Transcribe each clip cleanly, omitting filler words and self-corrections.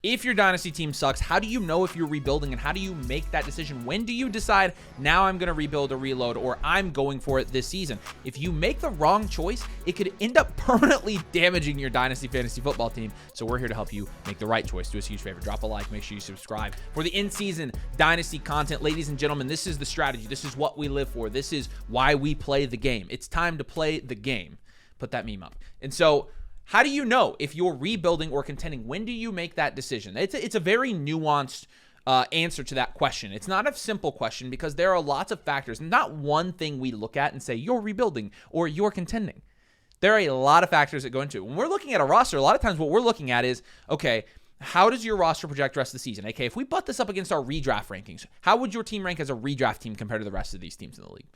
If your Dynasty team sucks, how do you know if you're rebuilding, and how do you make that decision? When do you decide, now I'm going to rebuild or reload, or I'm going for it this season? If you make the wrong choice, it could end up permanently damaging your Dynasty fantasy football team. So we're here to help you make the right choice. Do us a huge favor. Drop a like. Make sure you subscribe for the in-season Dynasty content. Ladies and gentlemen, this is the strategy. This is what we live for. This is why we play the game. It's time to play the game. Put that meme up. And so, how do you know if you're rebuilding or contending? When do you make that decision? It's a very nuanced answer to that question. It's not a simple question because there are lots of factors. Not one thing we look at and say, you're rebuilding or you're contending. There are a lot of factors that go into it. When we're looking at a roster, a lot of times what we're looking at is, okay, how does your roster project the rest of the season? Okay, if we butt this up against our redraft rankings, how would your team rank as a redraft team compared to the rest of these teams in the league?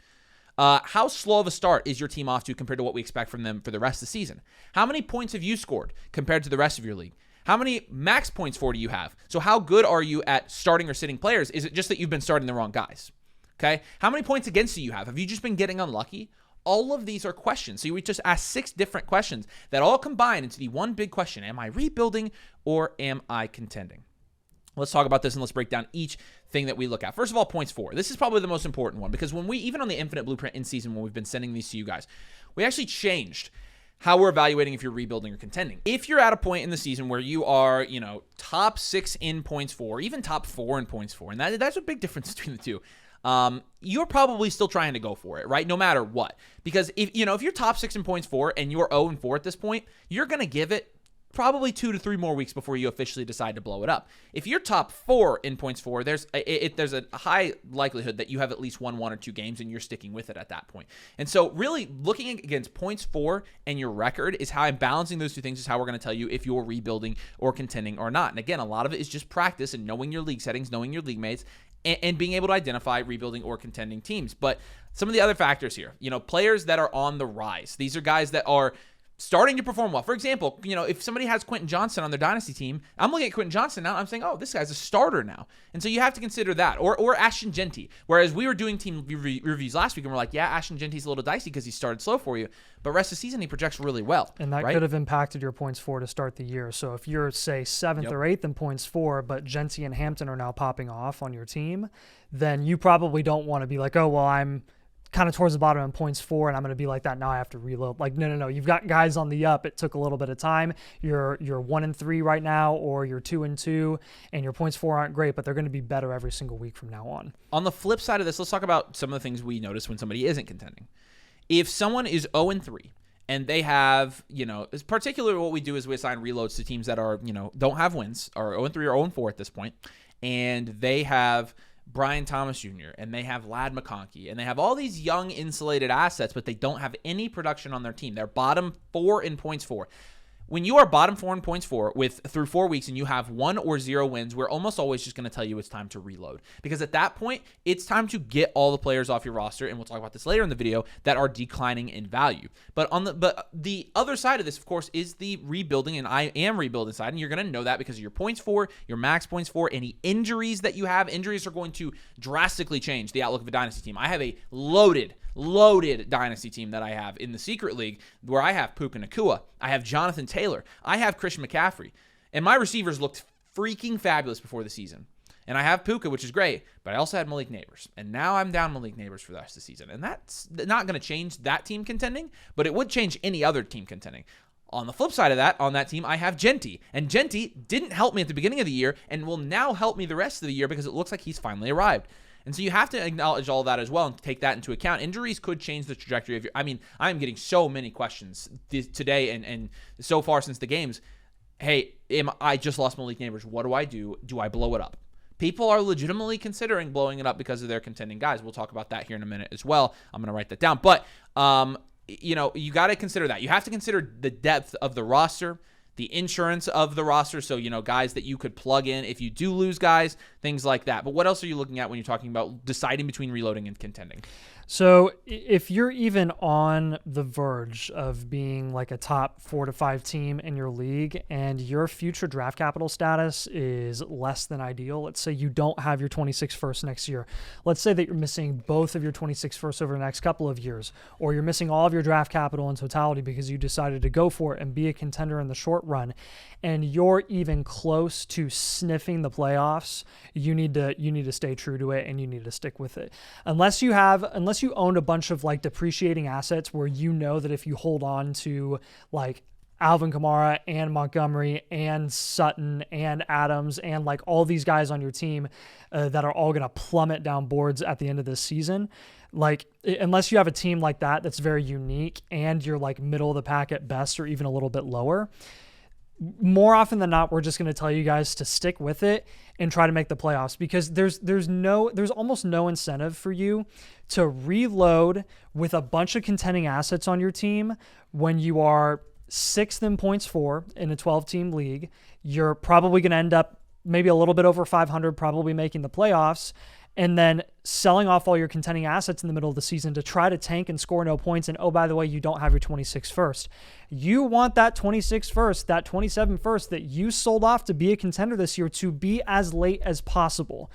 How slow of a start is your team off to compared to what we expect from them for the rest of the season? How many points have you scored compared to the rest of your league? How many max points for do you have? So how good are you at starting or sitting players? Is it just that you've been starting the wrong guys? Okay. How many points against do you have? Have you just been getting unlucky? All of these are questions. So we just asked 6 different questions that all combine into the one big question. Am I rebuilding or am I contending? Let's talk about this and let's break down each thing that we look at. First of all, points for. This is probably the most important one because when we, even on the Infinite Blueprint in season, when we've been sending these to you guys, we actually changed how we're evaluating if you're rebuilding or contending. If you're at a point in the season where you are, top 6 in points for, even top 4 in points for, and that's a big difference between the two. You're probably still trying to go for it, right? No matter what. Because if you're top 6 in points for and you're 0-4 at this point, you're going to give it probably 2 to 3 more weeks before you officially decide to blow it up. If you're top 4 in points for, there's a high likelihood that you have at least won 1 or 2 games and you're sticking with it at that point. And so really looking against points for and your record is how I'm balancing those two things is how we're going to tell you if you're rebuilding or contending or not. And again, a lot of it is just practice and knowing your league settings, knowing your league mates, and being able to identify rebuilding or contending teams. But some of the other factors here, players that are on the rise. These are guys that are starting to perform well. For example, if somebody has Quentin Johnson on their Dynasty team, I'm looking at Quentin Johnson now, I'm saying, oh, this guy's a starter now. And so you have to consider that. Or Ashton Genty. Whereas we were doing team reviews last week and we're like, yeah, Ashton Genty's a little dicey because he started slow for you. But rest of the season, he projects really well. And that could have impacted your points for to start the year. So if you're, say, 7th or 8th in points for, but Genty and Hampton are now popping off on your team, then you probably don't want to be like, oh, well, I'm kind of towards the bottom in points for, and I'm going to be like that. Now I have to reload. Like, no. You've got guys on the up. It took a little bit of time. You're 1-3 right now, or you're 2-2, and your points for aren't great, but they're going to be better every single week from now on. On the flip side of this, let's talk about some of the things we notice when somebody isn't contending. If someone is 0-3 and they have, particularly what we do is we assign reloads to teams that are, don't have wins, or 0-3 or 0-4 at this point, and they have Brian Thomas Jr., and they have Ladd McConkey, and they have all these young insulated assets, but they don't have any production on their team. They're bottom 4 in points for. When you are bottom 4 in points for through 4 weeks and you have 1 or 0 wins, we're almost always just going to tell you it's time to reload. Because at that point, it's time to get all the players off your roster, and we'll talk about this later in the video, that are declining in value. But the other side of this, of course, is the rebuilding, and I am rebuilding side, and you're going to know that because of your points for, your max points for, any injuries that you have. Injuries are going to drastically change the outlook of a Dynasty team. I have a loaded Dynasty team that I have in the Secret League where I have Puka Nacua, I have Jonathan Taylor, I have Christian McCaffrey, and my receivers looked freaking fabulous before the season. And I have Puka, which is great, but I also had Malik Nabers, and now I'm down Malik Nabers for the rest of the season. And that's not going to change that team contending, but it would change any other team contending. On the flip side of that, on that team, I have Genty. And Genty didn't help me at the beginning of the year and will now help me the rest of the year because it looks like he's finally arrived. And so you have to acknowledge all that as well and take that into account. Injuries could change the trajectory of your... I'm getting so many questions today and so far since the games. Hey, I just lost Malik Nabers. What do I do? Do I blow it up? People are legitimately considering blowing it up because of their contending guys. We'll talk about that here in a minute as well. I'm going to write that down. But, you got to consider that. You have to consider the depth of the roster, the insurance of the roster, so, guys that you could plug in if you do lose guys, things like that. But what else are you looking at when you're talking about deciding between reloading and contending? So if you're even on the verge of being like a top 4 to 5 team in your league and your future draft capital status is less than ideal, let's say you don't have your 26 first next year. Let's say that you're missing both of your 26 first over the next couple of years, or you're missing all of your draft capital in totality because you decided to go for it and be a contender in the short run and you're even close to sniffing the playoffs, you need to stay true to it and you need to stick with it. Unless you own a bunch of like depreciating assets where you know that if you hold on to like Alvin Kamara and Montgomery and Sutton and Adams and like all these guys on your team that are all going to plummet down boards at the end of this season, like unless you have a team like that that's very unique and you're like middle of the pack at best or even a little bit lower, more often than not, we're just going to tell you guys to stick with it and try to make the playoffs, because there's almost no incentive for you to reload with a bunch of contending assets on your team when you are 6th in points for in a 12-team league. You're probably going to end up maybe a little bit over 500, probably making the playoffs, and then selling off all your contending assets in the middle of the season to try to tank and score no points. And oh, by the way, you don't have your 26th first. You want that 26th first, that 27th first that you sold off to be a contender this year to be as late as possible.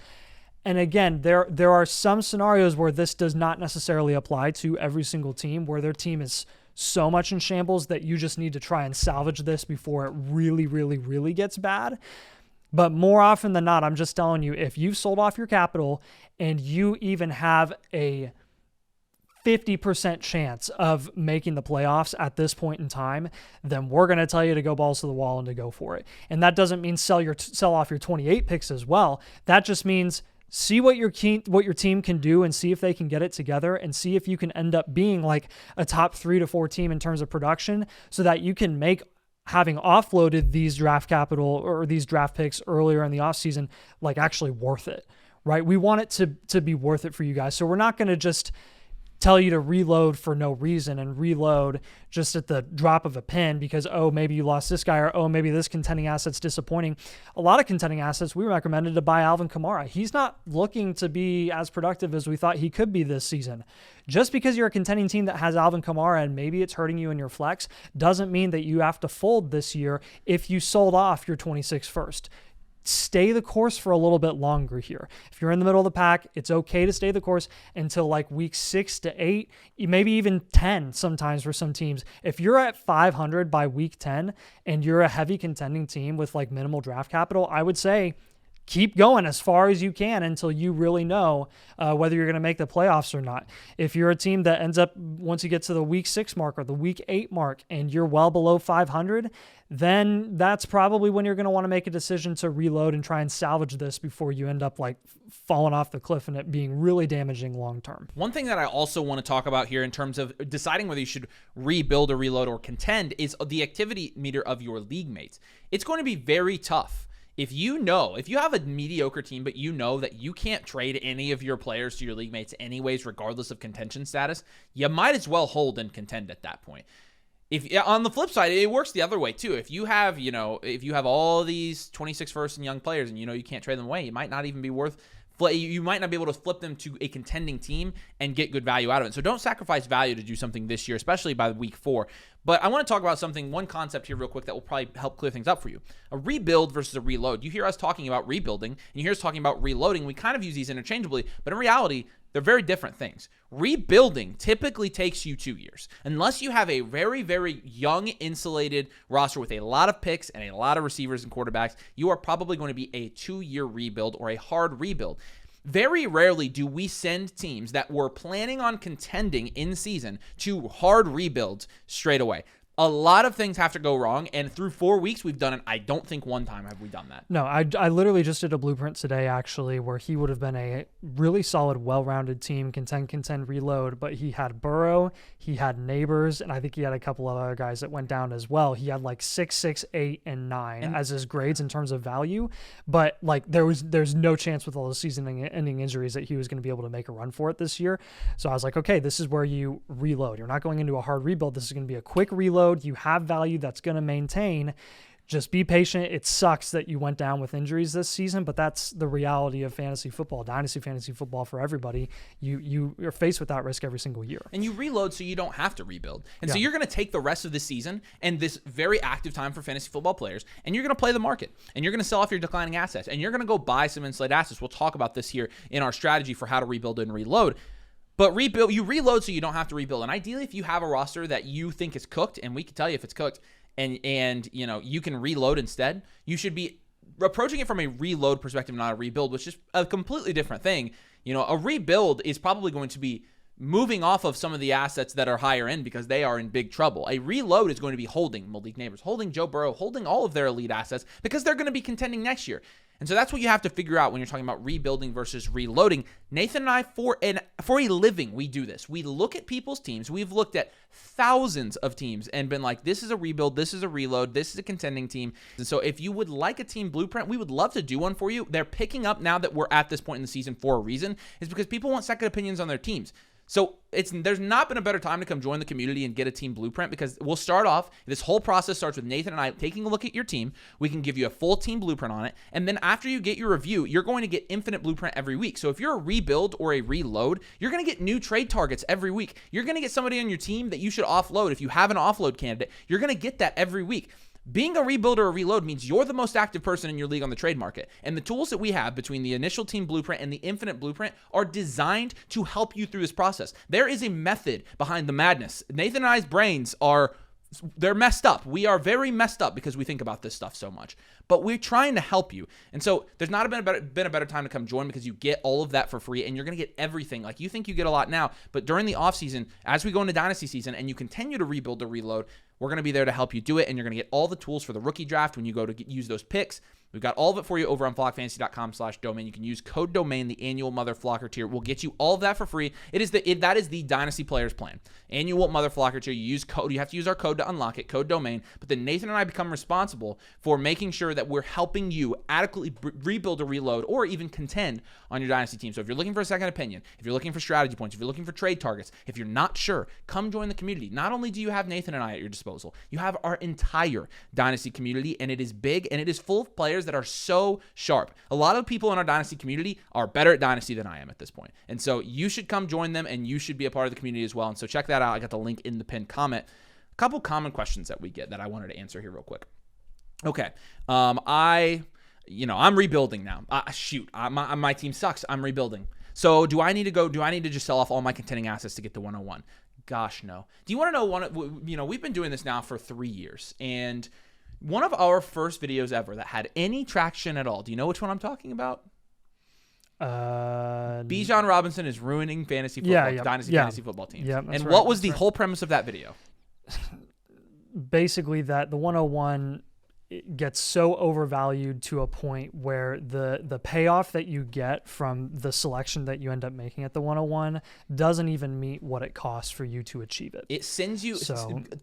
And again, there are some scenarios where this does not necessarily apply to every single team, where their team is so much in shambles that you just need to try and salvage this before it really, really, really gets bad. But more often than not, I'm just telling you, if you've sold off your capital and you even have a 50% chance of making the playoffs at this point in time, then we're going to tell you to go balls to the wall and to go for it. And that doesn't mean sell off your 28 picks as well. That just means see what your team can do and see if they can get it together and see if you can end up being like a top 3 to 4 team in terms of production, so that you can make having offloaded these draft capital or these draft picks earlier in the offseason like actually worth it, right? We want it to be worth it for you guys. So we're not going to just tell you to reload for no reason and reload just at the drop of a pen because, oh, maybe you lost this guy, or, oh, maybe this contending asset's disappointing. A lot of contending assets, we recommended to buy Alvin Kamara. He's not looking to be as productive as we thought he could be this season. Just because you're a contending team that has Alvin Kamara and maybe it's hurting you in your flex doesn't mean that you have to fold this year if you sold off your 26th first. Stay the course for a little bit longer here. If you're in the middle of the pack, it's okay to stay the course until like week 6 to 8, maybe even 10 sometimes for some teams. If you're at 500 by week 10 and you're a heavy contending team with like minimal draft capital, I would say keep going as far as you can until you really know whether you're going to make the playoffs or not. If you're a team that ends up, once you get to the week 6 mark or the week 8 mark and you're well below 500, then that's probably when you're going to want to make a decision to reload and try and salvage this before you end up like falling off the cliff and it being really damaging long term. One thing that I also want to talk about here in terms of deciding whether you should rebuild or reload or contend is the activity meter of your league mates. It's going to be very tough. If you have a mediocre team, but you know that you can't trade any of your players to your league mates anyways, regardless of contention status, you might as well hold and contend at that point. If on the flip side, it works the other way too. If you have all these 26 first and young players and you can't trade them away, you might not even be worth. You might not be able to flip them to a contending team and get good value out of it. So don't sacrifice value to do something this year, especially by week 4. But I want to talk about one concept here real quick that will probably help clear things up for you. A rebuild versus a reload. You hear us talking about rebuilding, and you hear us talking about reloading. We kind of use these interchangeably, but in reality, they're very different things. Rebuilding typically takes you 2 years. Unless you have a very, very young, insulated roster with a lot of picks and a lot of receivers and quarterbacks, you are probably going to be a 2-year rebuild or a hard rebuild. Very rarely do we send teams that were planning on contending in season to hard rebuilds straight away. A lot of things have to go wrong, and through 4 weeks, we've done it. I don't think one time have we done that. No, I literally just did a blueprint today, actually, where he would have been a really solid, well-rounded team, contend, reload, but he had Burrow, he had Nabers, and I think he had a couple of other guys that went down as well. He had like 6, 6, 8, and 9 as his grades in terms of value, but like there's no chance with all the season-ending injuries that he was going to be able to make a run for it this year. So I was like, okay, this is where you reload. You're not going into a hard rebuild. This is going to be a quick reload. You have value that's going to maintain. Just be patient. It sucks that you went down with injuries this season, but that's the reality of fantasy football, dynasty fantasy football for everybody. You're faced with that risk every single year. And you reload so you don't have to rebuild. And so you're going to take the rest of the season and this very active time for fantasy football players, and you're going to play the market, and you're going to sell off your declining assets, and you're going to go buy some insulated assets. We'll talk about this here in our strategy for how to rebuild and reload. But you reload so you don't have to rebuild. And ideally, if you have a roster that you think is cooked, and we can tell you if it's cooked, and you can reload instead, you should be approaching it from a reload perspective, not a rebuild, which is a completely different thing. A rebuild is probably going to be moving off of some of the assets that are higher end because they are in big trouble. A reload is going to be holding Malik Nabers, holding Joe Burrow, holding all of their elite assets because they're going to be contending next year. And so that's what you have to figure out when you're talking about rebuilding versus reloading. Nathan and I, for a living, we do this. We look at people's teams. We've looked at thousands of teams and been like, this is a rebuild, this is a reload, this is a contending team. And so if you would like a team blueprint, we would love to do one for you. They're picking up now that we're at this point in the season for a reason. It's because people want second opinions on their teams. So there's not been a better time to come join the community and get a team blueprint, because we'll start off, this whole process starts with Nathan and I taking a look at your team. We can give you a full team blueprint on it. And then after you get your review, you're going to get infinite blueprint every week. So if you're a rebuild or a reload, you're going to get new trade targets every week. You're going to get somebody on your team that you should offload. If you have an offload candidate, you're going to get that every week. Being a rebuild or a reload means you're the most active person in your league on the trade market. And the tools that we have between the initial team blueprint and the infinite blueprint are designed to help you through this process. There is a method behind the madness. Nathan and I's brains they're messed up. We are very messed up because we think about this stuff so much. But we're trying to help you. And so there's not been a better time to come join, because you get all of that for free and you're going to get everything. Like, you think you get a lot now, but during the offseason, as we go into Dynasty season and you continue to rebuild or reload, we're going to be there to help you do it. And you're going to get all the tools for the rookie draft when you go to use those picks. We've got all of it for you over on flockfantasy.com/domain. You can use code domain, the annual Mother Flocker tier. We'll get you all of that for free. That is the Dynasty Players Plan. Annual Mother Flocker tier. You have to use our code to unlock it, code domain. But then Nathan and I become responsible for making sure that we're helping you adequately rebuild or reload or even contend on your Dynasty team. So if you're looking for a second opinion, if you're looking for strategy points, if you're looking for trade targets, if you're not sure, come join the community. Not only do you have Nathan and I at your disposal, you have our entire Dynasty community, and it is big and it is full of players that are so sharp. A lot of people in our Dynasty community are better at Dynasty than I am at this point. And so you should come join them, and you should be a part of the community as well. And so check that out. I got the link in the pinned comment. A couple common questions that we get that I wanted to answer here real quick. Okay. I'm rebuilding now. My team sucks. I'm rebuilding. So do I need to just sell off all my contending assets to get the 101? Gosh, no. Do you want to know we've been doing this now for 3 years, and one of our first videos ever that had any traction at all. Do you know which one I'm talking about? Bijan Robinson is ruining fantasy football, Dynasty fantasy football teams. Yeah, and what was the whole premise of that video? Basically that the 101 gets so overvalued to a point where the payoff that you get from the selection that you end up making at the 101 doesn't even meet what it costs for you to achieve it. It sends you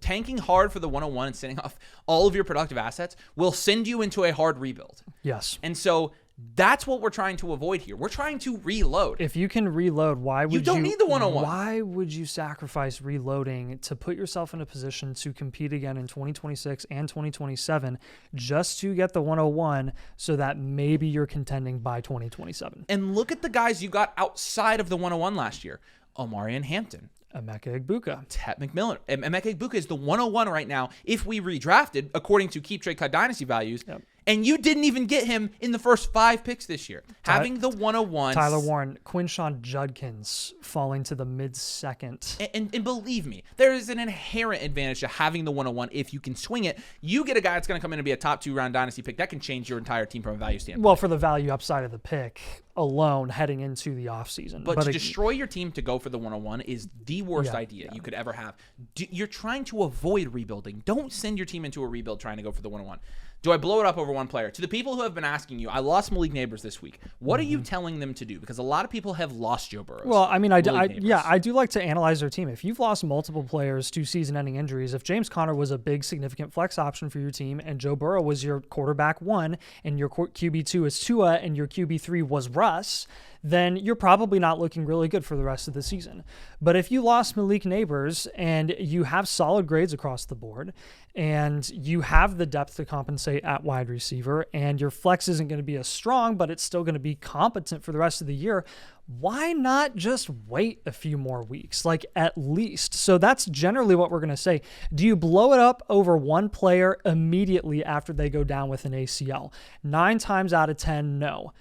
tanking hard for the 101 and sending off all of your productive assets will send you into a hard rebuild. Yes. And so that's what we're trying to avoid here. We're trying to reload. If you can reload, why would you don't need the 101? Why would you sacrifice reloading to put yourself in a position to compete again in 2026 and 2027 just to get the 101 so that maybe you're contending by 2027? And look at the guys you got outside of the 101 last year. Omarion Hampton. Emeka Egbuka. Tet McMillan. Emeka Egbuka is the 101 right now if we redrafted according to Keep Trade Cut Dynasty values. Yep. And you didn't even get him in the first 5 picks this year. Having the 101. Tyler Warren, Quinshon Judkins falling to the mid-second. And believe me, there is an inherent advantage to having the 101 if you can swing it. You get a guy that's going to come in and be a top 2-round Dynasty pick. That can change your entire team from a value standpoint. Well, for the value upside of the pick alone heading into the offseason. But to destroy your team to go for the 101 is the worst idea you could ever have. You're trying to avoid rebuilding. Don't send your team into a rebuild trying to go for the 101. Do I blow it up over one player? To the people who have been asking you, I lost Malik Nabers this week. What are you telling them to do? Because a lot of people have lost Joe Burrow. Well, I mean, I do like to analyze their team. If you've lost multiple players to season-ending injuries, if James Conner was a big, significant flex option for your team, and Joe Burrow was your quarterback 1, and your QB2 is Tua, and your QB3 was Russ, then you're probably not looking really good for the rest of the season. But if you lost Malik Nabers and you have solid grades across the board and you have the depth to compensate at wide receiver and your flex isn't going to be as strong, but it's still going to be competent for the rest of the year, why not just wait a few more weeks, like at least? So that's generally what we're going to say. Do you blow it up over one player immediately after they go down with an ACL? 9 times out of 10, no.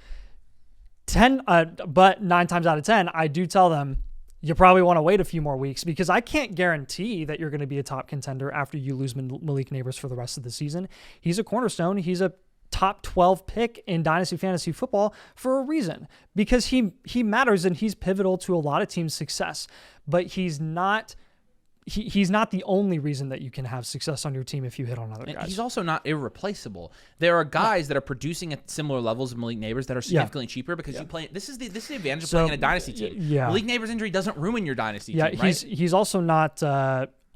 But 9 times out of 10, I do tell them, you probably want to wait a few more weeks, because I can't guarantee that you're going to be a top contender after you lose Malik Nabers for the rest of the season. He's a cornerstone. He's a top 12 pick in Dynasty Fantasy Football for a reason, because he matters and he's pivotal to a lot of teams' success, but he's not the only reason that you can have success on your team if you hit on other guys. He's also not irreplaceable. There are guys that are producing at similar levels of Malik Nabers that are significantly cheaper because you play. This is the advantage of playing in a dynasty team. Malik Nabers' injury doesn't ruin your dynasty team, right? He's also not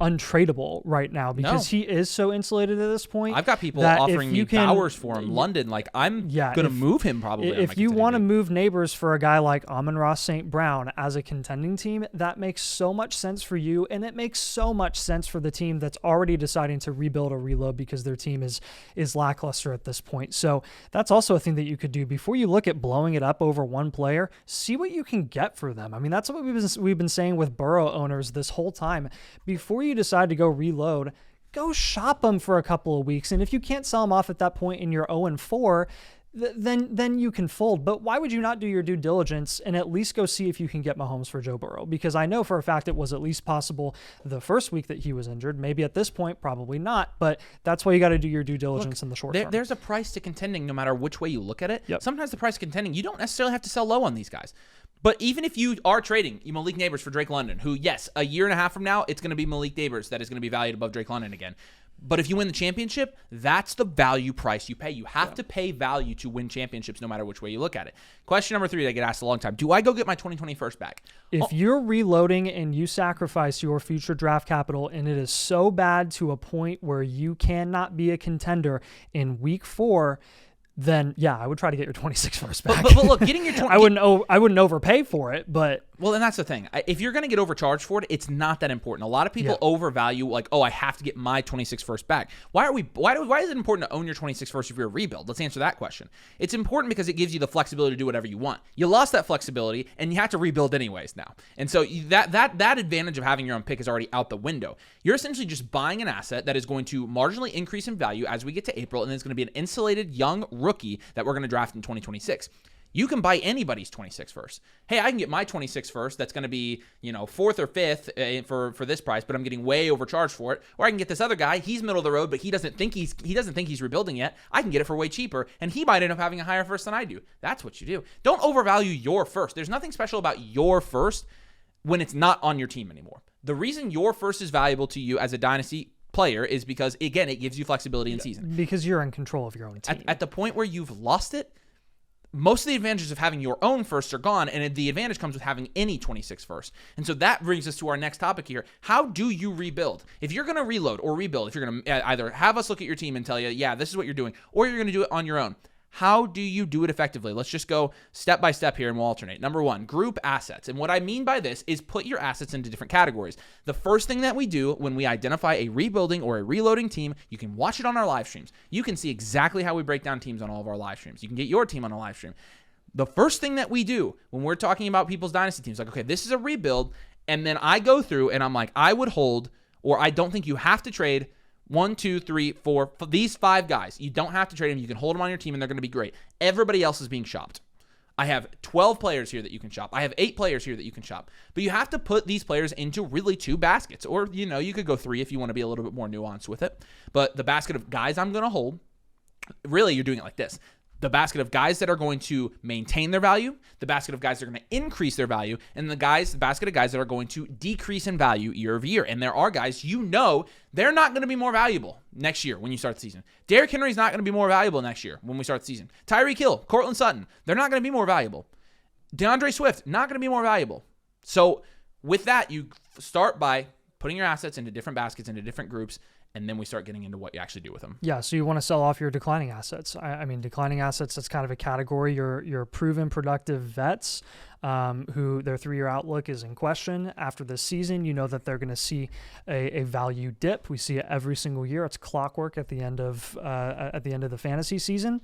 untradeable right now because he is so insulated at this point. I've got people offering me Bowers for him, London. Like, I'm going to move him probably. If you want to move Nabers for a guy like Amon-Ra St. Brown as a contending team, that makes so much sense for you, and it makes so much sense for the team that's already deciding to rebuild or reload because their team is lackluster at this point. So that's also a thing that you could do before you look at blowing it up over one player. See what you can get for them. I mean, that's what we've been saying with Burrow owners this whole time. Before you decide to go reload, go shop them for a couple of weeks, and if you can't sell them off at that point and you're 0-4, then you can fold. But why would you not do your due diligence and at least go see if you can get Mahomes for Joe Burrow? Because I know for a fact it was at least possible the first week that he was injured. Maybe at this point, probably not, but that's why you got to do your due diligence in the short term. There's a price to contending no matter which way you look at it. Yep. Sometimes the price of contending, you don't necessarily have to sell low on these guys. But even if you are trading Malik Nabers for Drake London, who, yes, a year and a half from now, it's going to be Malik Nabers that is going to be valued above Drake London again. But if you win the championship, that's the value price you pay. You have to pay value to win championships no matter which way you look at it. Question number 3 that I get asked a long time. Do I go get my 2020 first back? If you're reloading and you sacrifice your future draft capital and it is so bad to a point where you cannot be a contender in week 4, then I would try to get your 26 first back. But look, getting your 20, I wouldn't overpay for it, but and that's the thing. If you're going to get overcharged for it, it's not that important. A lot of people overvalue, like, I have to get my 26 first back. Why is it important to own your 26 first if you're a rebuild? Let's answer that question. It's important because it gives you the flexibility to do whatever you want. You lost that flexibility and you have to rebuild anyways now. And so that advantage of having your own pick is already out the window. You're essentially just buying an asset that is going to marginally increase in value as we get to April, and then it's going to be an insulated young rookie that we're going to draft in 2026. You can buy anybody's 26 first. Hey, I can get my 26 first. That's going to be, 4th or 5th for this price, but I'm getting way overcharged for it. Or I can get this other guy. He's middle of the road, but he doesn't think he's rebuilding yet. I can get it for way cheaper, and he might end up having a higher first than I do. That's what you do. Don't overvalue your first. There's nothing special about your first when it's not on your team anymore. The reason your first is valuable to you as a dynasty player is because, again, it gives you flexibility in season. Because you're in control of your own team. At the point where you've lost it, most of the advantages of having your own first are gone, and the advantage comes with having any 26 first. And so that brings us to our next topic here. How do you rebuild? If you're going to reload or rebuild, if you're going to either have us look at your team and tell you, this is what you're doing, or you're going to do it on your own, how do you do it effectively? Let's just go step by step here and we'll alternate. Number 1, group assets. And what I mean by this is put your assets into different categories. The first thing that we do when we identify a rebuilding or a reloading team, you can watch it on our live streams. You can see exactly how we break down teams on all of our live streams. You can get your team on a live stream. The first thing that we do when we're talking about people's dynasty teams, like, okay, this is a rebuild, and then I go through and I'm like, I would hold, or I don't think you have to trade 1, 2, 3, 4, these 5 guys. You don't have to trade them. You can hold them on your team, and they're going to be great. Everybody else is being shopped. I have 12 players here that you can shop. I have 8 players here that you can shop. But you have to put these players into really 2 baskets. Or, you could go 3 if you want to be a little bit more nuanced with it. But the basket of guys I'm going to hold, really, you're doing it like this. The basket of guys that are going to maintain their value, the basket of guys that are going to increase their value, and the basket of guys that are going to decrease in value year over year. And there are guys, they're not going to be more valuable next year when you start the season. Derrick Henry's not going to be more valuable next year when we start the season. Tyreek Hill, Courtland Sutton, they're not going to be more valuable. DeAndre Swift, not going to be more valuable. So with that, you start by putting your assets into different baskets, into different groups, and then we start getting into what you actually do with them. Yeah, so you want to sell off your declining assets. I mean, declining assets, that's kind of a category. Your proven productive vets who their 3-year outlook is in question after this season. You know that they're going to see a value dip. We see it every single year. It's clockwork at the end of the fantasy season.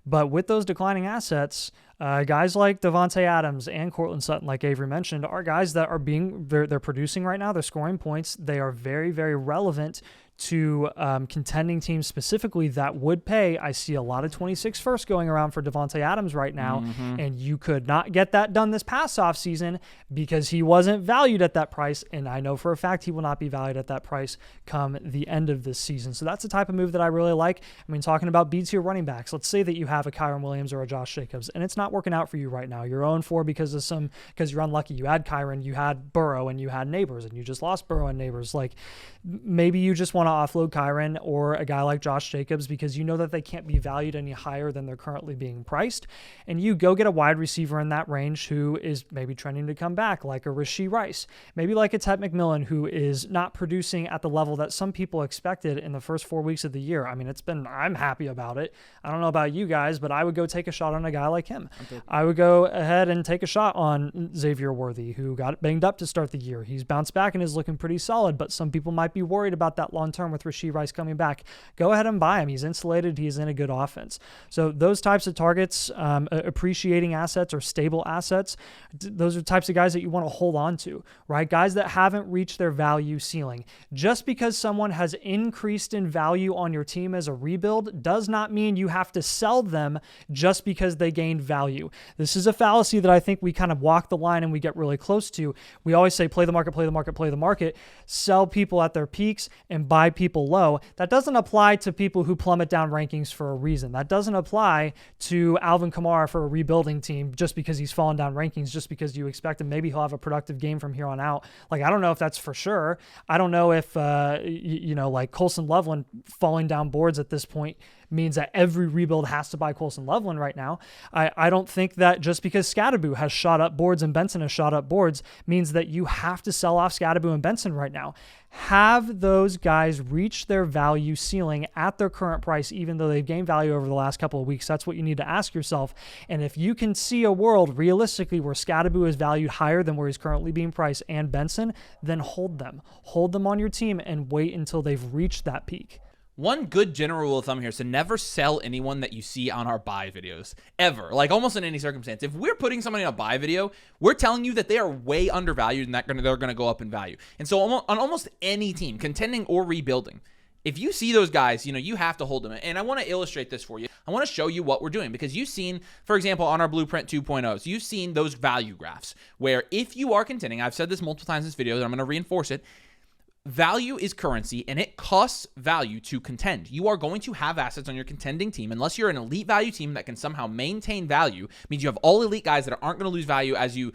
But with those declining assets, guys like Devontae Adams and Courtland Sutton, like Avery mentioned, are guys that are they're producing right now. They're scoring points. They are very, very relevant to contending teams specifically that would pay. I see a lot of 26 first going around for Devontae Adams right now, and you could not get that done this past offseason because he wasn't valued at that price, and I know for a fact he will not be valued at that price come the end of this season. So that's the type of move that I really like. I mean, talking about B-tier running backs, let's say that you have a Kyren Williams or a Josh Jacobs, and it's not working out for you right now. You're 0-4 because you're unlucky. You had Kyren, you had Burrow, and you had Nabers, and you just lost Burrow and Nabers. Like, maybe you just want to offload Kyren or a guy like Josh Jacobs because you know that they can't be valued any higher than they're currently being priced, and you go get a wide receiver in that range who is maybe trending to come back, like a Rashee Rice, maybe like a Ted McMillan, who is not producing at the level that some people expected in the first 4 weeks of the year. I mean, I'm happy about it. I don't know about you guys, but I would go take a shot on a guy like him. Okay. I would go ahead and take a shot on Xavier Worthy, who got banged up to start the year. He's bounced back and is looking pretty solid, but some people might be worried about that long term with Rashee Rice coming back. Go ahead and buy him. He's insulated. He's in a good offense. So those types of targets, appreciating assets or stable assets, those are types of guys that you want to hold on to, right? Guys that haven't reached their value ceiling. Just because someone has increased in value on your team as a rebuild does not mean you have to sell them just because they gained value. This is a fallacy that I think we kind of walk the line and we get really close to. We always say play the market, play the market, play the market, sell people at their peaks and buy people low. That doesn't apply to people who plummet down rankings for a reason. That doesn't apply to Alvin Kamara for a rebuilding team just because he's fallen down rankings, just because you expect him. Maybe he'll have a productive game from here on out. Like, I don't know if that's for sure. I don't know if, like Colson Loveland falling down boards at this point means that every rebuild has to buy Colson Loveland right now. I don't think that just because Scadaboo has shot up boards and Benson has shot up boards means that you have to sell off Scadaboo and Benson right now. Have those guys reach their value ceiling at their current price, even though they've gained value over the last couple of weeks? That's what you need to ask yourself. And if you can see a world realistically where Scadaboo is valued higher than where he's currently being priced and Benson, then hold them. Hold them on your team and wait until they've reached that peak. One good general rule of thumb here is to never sell anyone that you see on our buy videos, ever. Like, almost in any circumstance. If we're putting somebody in a buy video, we're telling you that they are way undervalued and that they're going to go up in value. And so on almost any team, contending or rebuilding, if you see those guys, you have to hold them. And I want to illustrate this for you. I want to show you what we're doing, because you've seen, for example, on our Blueprint 2.0s, you've seen those value graphs where if you are contending, I've said this multiple times in this video, and I'm going to reinforce it, value is currency, and it costs value to contend. You are going to have assets on your contending team unless you're an elite value team that can somehow maintain value. It means you have all elite guys that aren't going to lose value as you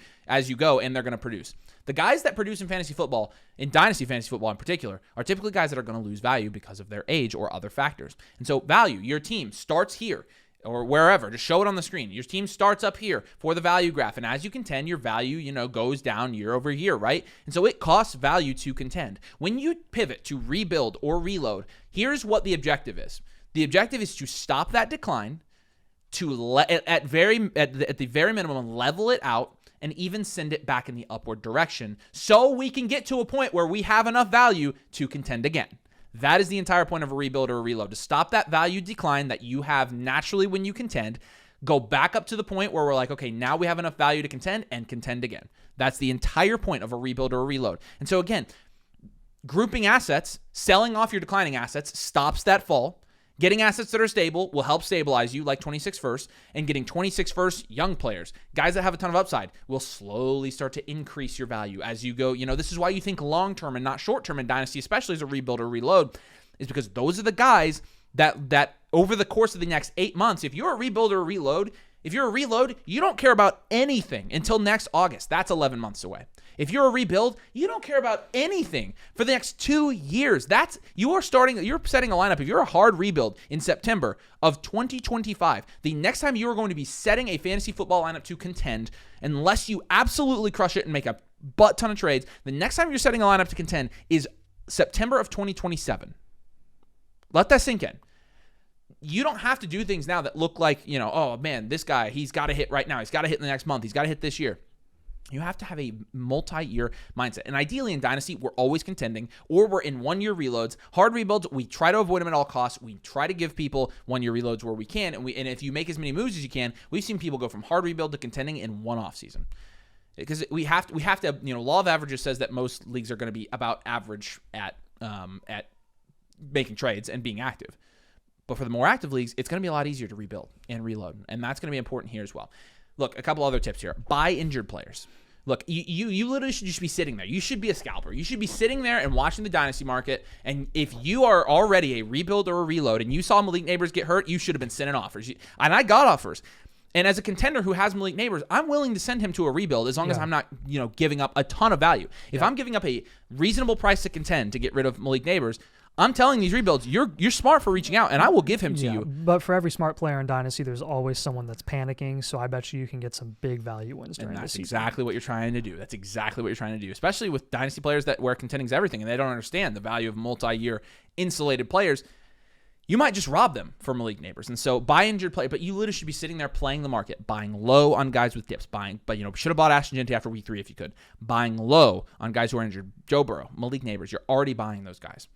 go, and they're going to produce. The guys that produce in fantasy football, in Dynasty fantasy football in particular, are typically guys that are going to lose value because of their age or other factors. And so value, your team starts here or wherever. Just show it on the screen. Your team starts up here for the value graph. And as you contend, your value, goes down year over year, right? And so it costs value to contend. When you pivot to rebuild or reload, here's what the objective is. The objective is to stop that decline, to at the very minimum level it out, and even send it back in the upward direction so we can get to a point where we have enough value to contend again. That is the entire point of a rebuild or a reload, to stop that value decline that you have naturally when you contend, go back up to the point where we're like, okay, now we have enough value to contend, and contend again. That's the entire point of a rebuild or a reload. And so again, grouping assets, selling off your declining assets stops that fall. Getting assets that are stable will help stabilize you, like 26 first, and getting 26 first young players, guys that have a ton of upside, will slowly start to increase your value as you go. This is why you think long-term and not short-term in Dynasty, especially as a rebuild or reload, is because those are the guys that over the course of the next 8 months, if you're a rebuild or a reload, you don't care about anything until next August. That's 11 months away. If you're a rebuild, you don't care about anything for the next 2 years. You're setting a lineup. If you're a hard rebuild in September of 2025, the next time you are going to be setting a fantasy football lineup to contend, unless you absolutely crush it and make a butt ton of trades, the next time you're setting a lineup to contend is September of 2027. Let that sink in. You don't have to do things now that look like, oh man, this guy, he's got to hit right now. He's got to hit in the next month. He's got to hit this year. You have to have a multi-year mindset. And ideally in Dynasty, we're always contending, or we're in one-year reloads. Hard rebuilds, we try to avoid them at all costs. We try to give people one-year reloads where we can. And if you make as many moves as you can, we've seen people go from hard rebuild to contending in one off season. Because we have to, law of averages says that most leagues are going to be about average at making trades and being active. But for the more active leagues, it's going to be a lot easier to rebuild and reload. And that's going to be important here as well. Look, a couple other tips here. Buy injured players. Look, you literally should just be sitting there. You should be a scalper. You should be sitting there and watching the Dynasty market. And if you are already a rebuild or a reload and you saw Malik Nabers get hurt, you should have been sending offers. And I got offers. And as a contender who has Malik Nabers, I'm willing to send him to a rebuild as long as I'm not, giving up a ton of value. If I'm giving up a reasonable price to contend to get rid of Malik Nabers, I'm telling these rebuilds, you're smart for reaching out, and I will give him to you. But for every smart player in Dynasty, there's always someone that's panicking, so I bet you can get some big value wins during the season. That's exactly what you're trying to do. That's exactly what you're trying to do, especially with Dynasty players where contending is everything, and they don't understand the value of multi-year insulated players. You might just rob them for Malik Nabers. And so buy injured play, but you literally should be sitting there playing the market, buying low on guys with dips, should have bought Ashton Genty after week 3 if you could. Buying low on guys who are injured. Joe Burrow, Malik Nabers, you're already buying those guys.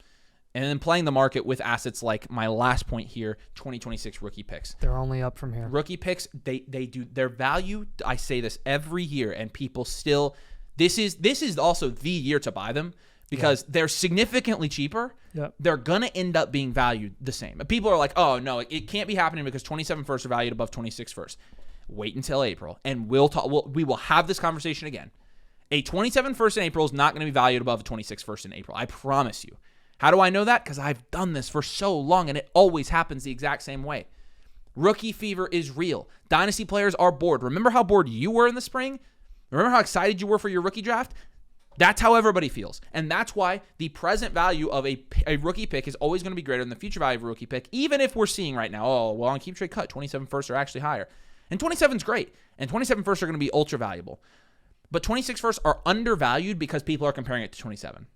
And then playing the market with assets like my last point here, 2026 rookie picks. They're only up from here. Rookie picks, they do their value. I say this every year, and people still, this is also the year to buy them because they're significantly cheaper. Yep. They're going to end up being valued the same. People are like, oh, no, it can't be happening because 27 firsts are valued above 26 firsts. Wait until April, and we will have this conversation again. A 27 first in April is not going to be valued above a 26 first in April. I promise you. How do I know that? Because I've done this for so long, and it always happens the exact same way. Rookie fever is real. Dynasty players are bored. Remember how bored you were in the spring? Remember how excited you were for your rookie draft? That's how everybody feels. And that's why the present value of a rookie pick is always going to be greater than the future value of a rookie pick, even if we're seeing right now, on Keep Trade Cut, 27 firsts are actually higher. And 27 is great. And 27 firsts are going to be ultra valuable. But 26 firsts are undervalued because people are comparing it to 27.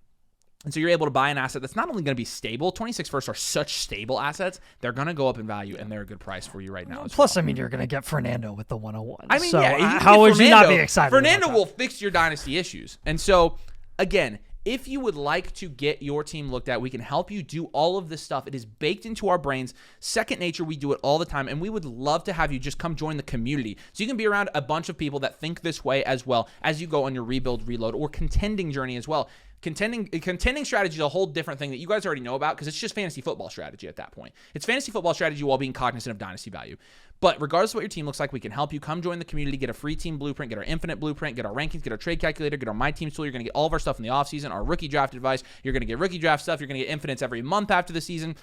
And so you're able to buy an asset that's not only going to be stable, 26 firsts are such stable assets, they're going to go up in value, and they're a good price for you right now. Plus, you're going to get Fernando with the 101. I mean, so yeah. How would you not be excited Fernando about that? will fix your dynasty issues. And so, again, if you would like to get your team looked at, we can help you do all of this stuff. It is baked into our brains. Second nature, we do it all the time, and we would love to have you just come join the community so you can be around a bunch of people that think this way as well as you go on your rebuild, reload, or contending journey as well. Contending strategy is a whole different thing that you guys already know about because it's just fantasy football strategy at that point. It's fantasy football strategy while being cognizant of dynasty value. But regardless of what your team looks like, we can help you. Come join the community, get a free team blueprint, get our infinite blueprint, get our rankings, get our trade calculator, get our My Team tool. You're going to get all of our stuff in the offseason, our rookie draft advice. You're going to get rookie draft stuff. You're going to get infinites every month after the season.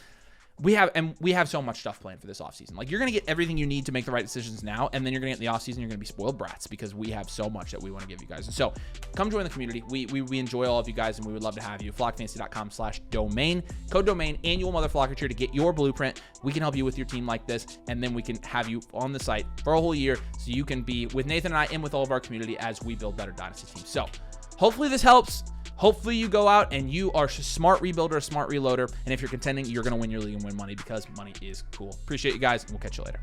We have so much stuff planned for this offseason. Like, you're going to get everything you need to make the right decisions now, and then you're going to get in the offseason, you're going to be spoiled brats because we have so much that we want to give you guys. And so come join the community. We enjoy all of you guys, and we would love to have you. flockfantasy.com/domain. Code domain, annual motherflocker tier to get your blueprint. We can help you with your team like this, and then we can have you on the site for a whole year so you can be with Nathan and I and with all of our community as we build better dynasty teams. So hopefully this helps. Hopefully you go out and you are a smart rebuilder, a smart reloader. And if you're contending, you're going to win your league and win money because money is cool. Appreciate you guys, and we'll catch you later.